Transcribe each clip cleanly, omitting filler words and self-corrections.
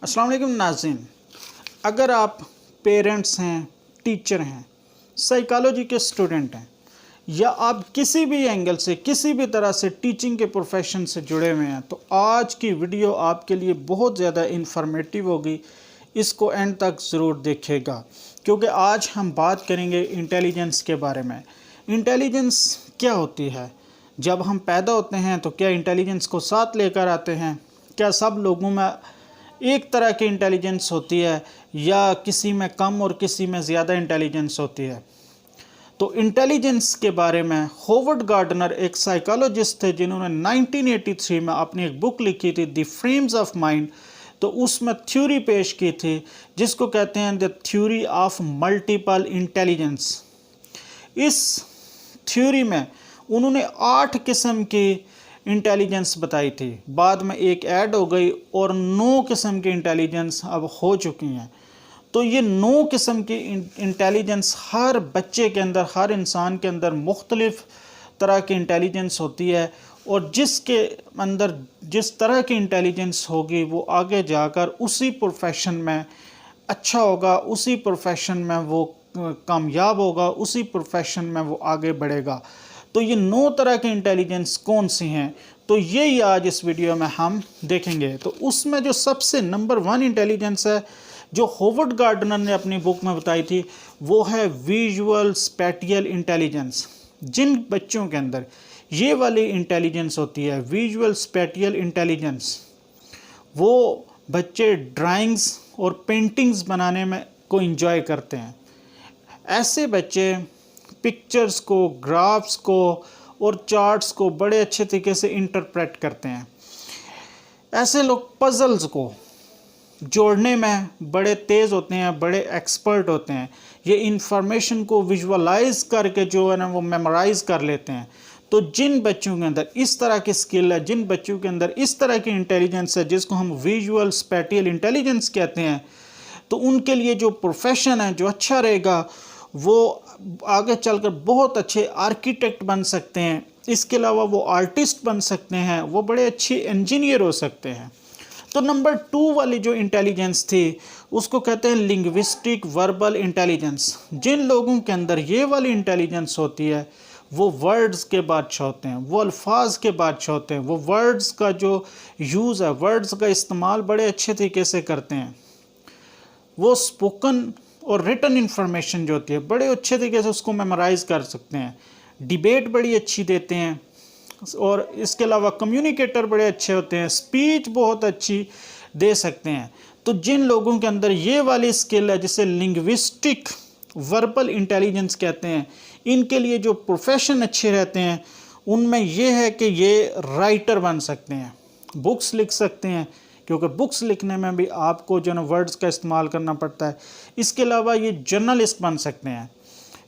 अस्सलाम वालेकुम नाज़रीन। अगर आप पेरेंट्स हैं, टीचर हैं, साइकोलॉजी के स्टूडेंट हैं या आप किसी भी एंगल से किसी भी तरह से टीचिंग के प्रोफेशन से जुड़े हुए हैं तो आज की वीडियो आपके लिए बहुत ज़्यादा इंफॉर्मेटिव होगी। इसको एंड तक ज़रूर देखिएगा क्योंकि आज हम बात करेंगे इंटेलिजेंस के बारे में। इंटेलिजेंस क्या होती है? जब हम पैदा होते हैं तो क्या इंटेलिजेंस को साथ लेकर आते हैं? क्या सब लोगों में एक तरह की इंटेलिजेंस होती है या किसी में कम और किसी में ज़्यादा इंटेलिजेंस होती है? तो इंटेलिजेंस के बारे में होवर्ड गार्डनर एक साइकोलॉजिस्ट थे जिन्होंने 1983 में अपनी एक बुक लिखी थी द फ्रेम्स ऑफ माइंड। तो उसमें थ्योरी पेश की थी जिसको कहते हैं the theory of multiple intelligence. इस थ्योरी में उन्होंने 8 किस्म की इंटेलिजेंस बताई थी। बाद में एक ऐड हो गई और 9 किस्म की इंटेलिजेंस अब हो चुकी हैं। तो ये 9 किस्म की इंटेलिजेंस हर बच्चे के अंदर, हर इंसान के अंदर मुख्तलिफ तरह की इंटेलिजेंस होती है और जिसके अंदर जिस तरह की इंटेलिजेंस होगी वो आगे जाकर उसी प्रोफेशन में अच्छा होगा, उसी प्रोफेशन में वो कामयाब होगा, उसी प्रोफेशन में वो आगे बढ़ेगा। तो ये 9 तरह की इंटेलिजेंस कौन सी हैं, तो यही आज इस वीडियो में हम देखेंगे। तो उसमें जो सबसे नंबर 1 इंटेलिजेंस है जो होवर्ड गार्डनर ने अपनी बुक में बताई थी वो है विजुअल स्पेटियल इंटेलिजेंस। जिन बच्चों के अंदर ये वाली इंटेलिजेंस होती है, विजुअल स्पेटियल इंटेलिजेंस, वो बच्चे ड्राइंग्स और पेंटिंग्स बनाने में को एंजॉय करते हैं। ऐसे बच्चे पिक्चर्स को, ग्राफ्स को और चार्ट्स को बड़े अच्छे तरीके से इंटरप्रेट करते हैं। ऐसे लोग पजल्स को जोड़ने में बड़े तेज़ होते हैं, बड़े एक्सपर्ट होते हैं। ये इंफॉर्मेशन को विजुअलाइज करके जो है ना वो मेमोराइज कर लेते हैं। तो जिन बच्चों के अंदर इस तरह की स्किल है, जिन बच्चों के अंदर इस तरह की इंटेलिजेंस है जिसको हम विजुअल स्पेटियल इंटेलिजेंस कहते हैं, तो उनके लिए जो प्रोफेशन है जो अच्छा रहेगा वो आगे चलकर बहुत अच्छे आर्किटेक्ट बन सकते हैं। इसके अलावा वो आर्टिस्ट बन सकते हैं, वो बड़े अच्छे इंजीनियर हो सकते हैं। तो नंबर 2 वाली जो इंटेलिजेंस थी उसको कहते हैं लिंग्विस्टिक वर्बल इंटेलिजेंस। जिन लोगों के अंदर ये वाली इंटेलिजेंस होती है वो वर्ड्स के बादशाह होते हैं, वो अल्फाज के बादशाह होते हैं, वो वर्ड्स का जो यूज़ है, वर्ड्स का इस्तेमाल बड़े अच्छे तरीके से करते हैं। वो स्पोकन और रिटन इन्फॉर्मेशन जो होती है बड़े अच्छे तरीके से उसको मेमोराइज कर सकते हैं। डिबेट बड़ी अच्छी देते हैं और इसके अलावा कम्युनिकेटर बड़े अच्छे होते हैं, स्पीच बहुत अच्छी दे सकते हैं। तो जिन लोगों के अंदर ये वाली स्किल है जिसे लिंग्विस्टिक वर्बल इंटेलिजेंस कहते हैं, इनके लिए जो प्रोफेशन अच्छे रहते हैं उनमें ये है कि ये राइटर बन सकते हैं, बुक्स लिख सकते हैं क्योंकि बुक्स लिखने में भी आपको जो है वर्ड्स का इस्तेमाल करना पड़ता है। इसके अलावा ये जर्नलिस्ट बन सकते हैं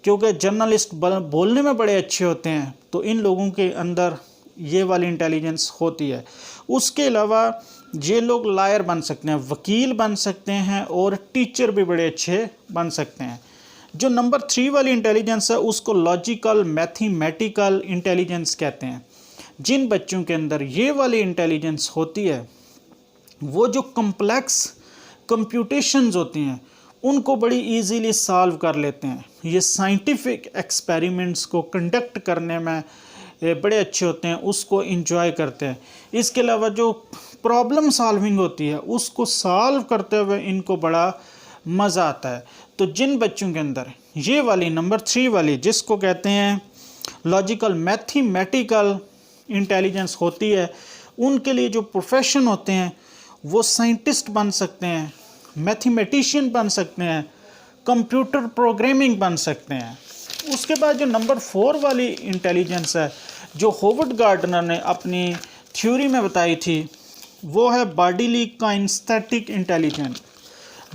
क्योंकि जर्नलिस्ट बोलने में बड़े अच्छे होते हैं। तो इन लोगों के अंदर ये वाली इंटेलिजेंस होती है। उसके अलावा ये लोग लायर बन सकते हैं, वकील बन सकते हैं और टीचर भी बड़े अच्छे बन सकते हैं। जो नंबर 3 वाली इंटेलिजेंस है उसको लॉजिकल मैथमेटिकल इंटेलिजेंस कहते हैं। जिन बच्चों के अंदर ये वाली इंटेलिजेंस होती है वो जो कम्प्लेक्स कंप्यूटेशंस होती हैं उनको बड़ी इजीली सॉल्व कर लेते हैं। ये साइंटिफिक एक्सपेरिमेंट्स को कंडक्ट करने में बड़े अच्छे होते हैं, उसको एंजॉय करते हैं। इसके अलावा जो प्रॉब्लम सॉल्विंग होती है उसको सॉल्व करते हुए इनको बड़ा मज़ा आता है। तो जिन बच्चों के अंदर ये वाली नंबर 3 वाली जिसको कहते हैं लॉजिकल मैथमेटिकल इंटेलिजेंस होती है, उनके लिए जो प्रोफेशन होते हैं वो साइंटिस्ट बन सकते हैं, मैथमेटिशियन बन सकते हैं, कंप्यूटर प्रोग्रामिंग बन सकते हैं। उसके बाद जो नंबर 4 वाली इंटेलिजेंस है जो होवर्ड गार्डनर ने अपनी थ्योरी में बताई थी वो है bodily kinaesthetic intelligence.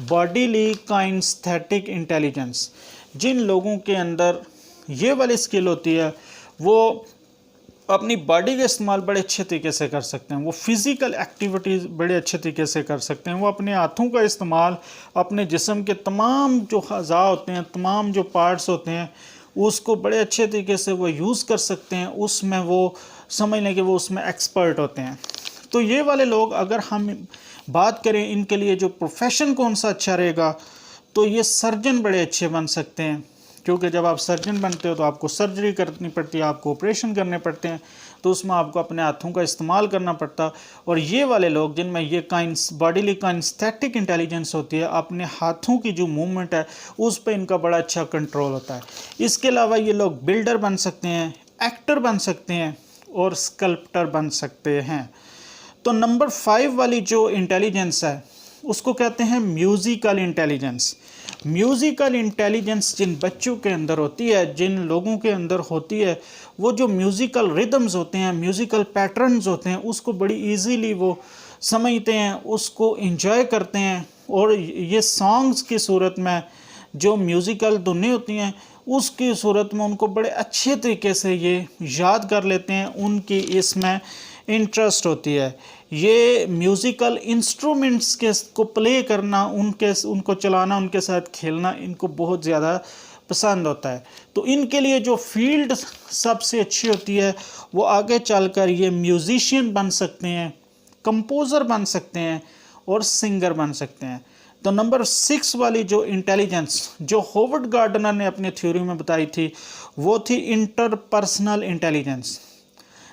Bodily kinaesthetic intelligence, जिन लोगों के अंदर ये वाली स्किल होती है वो अपनी बॉडी का इस्तेमाल बड़े अच्छे तरीके से कर सकते हैं, वो फिज़िकल एक्टिविटीज़ बड़े अच्छे तरीके से कर सकते हैं, वो अपने हाथों का इस्तेमाल अपने जिस्म के तमाम जो अज़ा होते हैं, तमाम जो पार्ट्स होते हैं उसको बड़े अच्छे तरीके से वो यूज़ कर सकते हैं। उसमें वो समझ लें कि वो उसमें एक्सपर्ट होते हैं। तो ये वाले लोग अगर हम बात करें इनके लिए जो प्रोफेशन कौन सा अच्छा रहेगा, तो ये सर्जन बड़े अच्छे बन सकते हैं, क्योंकि जब आप सर्जन बनते हो तो आपको सर्जरी करनी पड़ती है, आपको ऑपरेशन करने पड़ते हैं, तो उसमें आपको अपने हाथों का इस्तेमाल करना पड़ता। और ये वाले लोग जिनमें ये बॉडीली काइनेस्थेटिक इंटेलिजेंस होती है, अपने हाथों की जो मूवमेंट है उस पर इनका बड़ा अच्छा कंट्रोल होता है। इसके अलावा ये लोग बिल्डर बन सकते हैं, एक्टर बन सकते हैं और स्कल्प्टर बन सकते हैं। तो नंबर 5 वाली जो इंटेलिजेंस है उसको कहते हैं म्यूज़िकल इंटेलिजेंस। म्यूज़िकल इंटेलिजेंस जिन बच्चों के अंदर होती है, जिन लोगों के अंदर होती है, वो जो म्यूज़िकल रिदम्स होते हैं, म्यूज़िकल पैटर्न्स होते हैं, उसको बड़ी इजीली वो समझते हैं, उसको एंजॉय करते हैं। और ये सॉन्ग्स की सूरत में जो म्यूज़िकल धुनें होती हैं उसकी सूरत में उनको बड़े अच्छे तरीके से ये याद कर लेते हैं, उनकी इसमें इंटरेस्ट होती है। ये म्यूज़िकल इंस्ट्रूमेंट्स के को प्ले करना, उनको चलाना, उनके साथ खेलना इनको बहुत ज़्यादा पसंद होता है। तो इनके लिए जो फील्ड सबसे अच्छी होती है वो आगे चलकर ये म्यूज़िशियन बन सकते हैं, कंपोज़र बन सकते हैं और सिंगर बन सकते हैं। तो नंबर 6 वाली जो इंटेलिजेंस जो होवर्ड गार्डनर ने अपनी थ्योरी में बताई थी वो थी इंटरपर्सनल इंटेलिजेंस।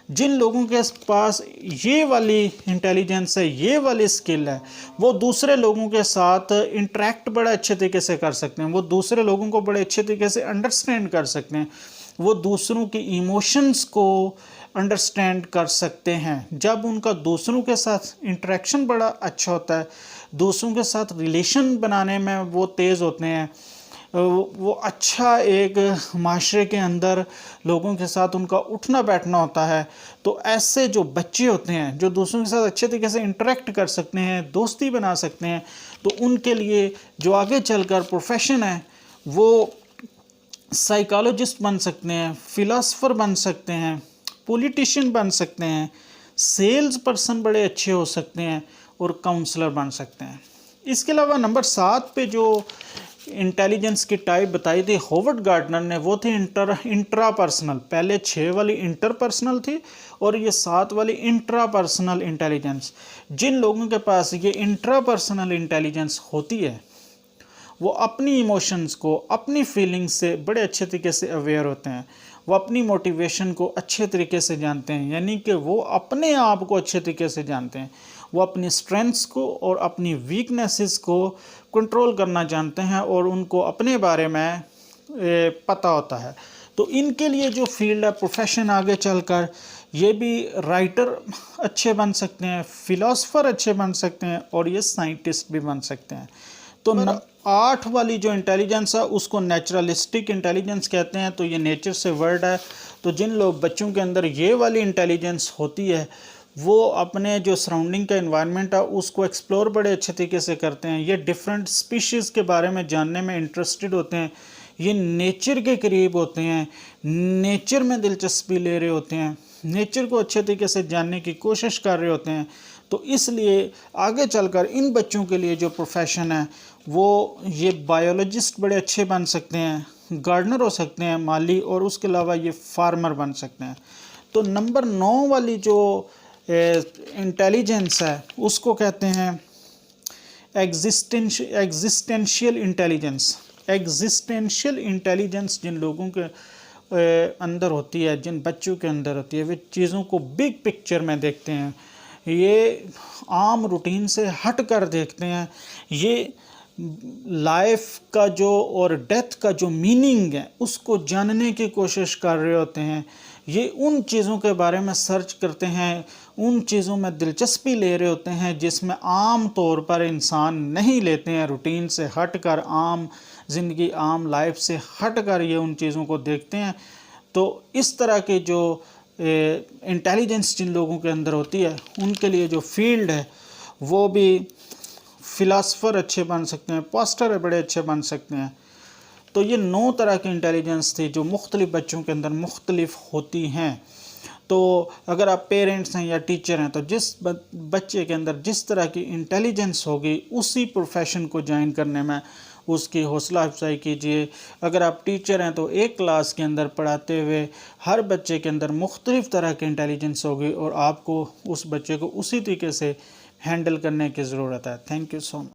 जिन लोगों के पास ये वाली इंटेलिजेंस है, ये वाली स्किल है, वो दूसरे लोगों के साथ इंटरेक्ट बड़ा अच्छे तरीके से कर सकते हैं, वो दूसरे लोगों को बड़े अच्छे तरीके से अंडरस्टैंड कर सकते हैं, वो दूसरों की इमोशंस को अंडरस्टैंड कर सकते हैं। जब उनका दूसरों के साथ इंटरेक्शन बड़ा अच्छा होता है, दूसरों के साथ रिलेशन बनाने में वो तेज़ होते हैं, वो अच्छा एक माशरे के अंदर लोगों के साथ उनका उठना बैठना होता है। तो ऐसे जो बच्चे होते हैं जो दूसरों के साथ अच्छे तरीके से इंटरेक्ट कर सकते हैं, दोस्ती बना सकते हैं, तो उनके लिए जो आगे चलकर प्रोफेशन है वो साइकोलॉजिस्ट बन सकते हैं, फिलोसोफर बन सकते हैं, पॉलिटिशियन बन सकते हैं, सेल्स पर्सन बड़े अच्छे हो सकते हैं और काउंसलर बन सकते हैं। इसके अलावा नंबर 7 पे जो इंटेलिजेंस की टाइप बताई थी होवर्ड गार्डनर ने वो थी इंट्रापर्सनल। पहले 6 वाली इंटरपर्सनल थी और ये 7 वाली इंट्रापर्सनल इंटेलिजेंस। जिन लोगों के पास ये इंट्रापर्सनल इंटेलिजेंस होती है वो अपनी इमोशंस को, अपनी फीलिंग्स से बड़े अच्छे तरीके से अवेयर होते हैं, वो अपनी मोटिवेशन को अच्छे तरीके से जानते हैं, यानी कि वो अपने आप को अच्छे तरीके से जानते हैं, वो अपनी स्ट्रेंथ्स को और अपनी वीकनेसेस को कंट्रोल करना जानते हैं और उनको अपने बारे में पता होता है। तो इनके लिए जो फील्ड है प्रोफेशन आगे चलकर ये भी राइटर अच्छे बन सकते हैं, फिलोसोफर अच्छे बन सकते हैं और ये साइंटिस्ट भी बन सकते हैं। तो 8 वाली जो इंटेलिजेंस है उसको नेचुरलिस्टिक इंटेलिजेंस कहते हैं। तो ये नेचर से वर्ड है। तो जिन लोग बच्चों के अंदर ये वाली इंटेलिजेंस होती है वो अपने जो सराउंडिंग का इन्वायरमेंट है उसको एक्सप्लोर बड़े अच्छे तरीके से करते हैं। ये डिफरेंट स्पीशीज़ के बारे में जानने में इंटरेस्टेड होते हैं, ये नेचर के करीब होते हैं, नेचर में दिलचस्पी ले रहे होते हैं, नेचर को अच्छे तरीके से जानने की कोशिश कर रहे होते हैं। तो इसलिए आगे चलकर इन बच्चों के लिए जो प्रोफेशन है वो ये बायोलॉजिस्ट बड़े अच्छे बन सकते हैं, गार्डनर हो सकते हैं, माली, और उसके अलावा ये फार्मर बन सकते हैं। तो नंबर 9 वाली जो इंटेलिजेंस है उसको कहते हैं एग्जिस्टेंशियल इंटेलिजेंस। एग्जिस्टेंशियल इंटेलिजेंस जिन लोगों के अंदर होती है, जिन बच्चों के अंदर होती है, वे चीज़ों को बिग पिक्चर में देखते हैं, ये आम रूटीन से हट कर देखते हैं, ये लाइफ का जो और डेथ का जो मीनिंग है उसको जानने की कोशिश कर रहे होते हैं, ये उन चीज़ों के बारे में सर्च करते हैं, उन चीज़ों में दिलचस्पी ले रहे होते हैं जिसमें आम तौर पर इंसान नहीं लेते हैं। रूटीन से हट कर, आम ज़िंदगी, आम लाइफ से हट कर ये उन चीज़ों को देखते हैं। तो इस तरह के जो इंटेलिजेंस जिन लोगों के अंदर होती है उनके लिए जो फील्ड है वो भी फिलासफ़र अच्छे बन सकते हैं, पास्टर बड़े अच्छे बन सकते हैं। तो ये 9 तरह की इंटेलिजेंस थी जो मुख्तलिफ़ बच्चों के अंदर मुख्तलिफ होती हैं। तो अगर आप पेरेंट्स हैं या टीचर हैं तो जिस बच्चे के अंदर जिस तरह की इंटेलिजेंस होगी उसी प्रोफेशन को ज्वाइन करने में उसकी हौसला अफजाई कीजिए। अगर आप टीचर हैं तो एक क्लास के अंदर पढ़ाते हुए हर बच्चे के अंदर मुख्तलिफ़ तरह की इंटेलिजेंस होगी और आपको उस बच्चे को उसी तरीके से हैंडल करने की ज़रूरत है। Thank you so much.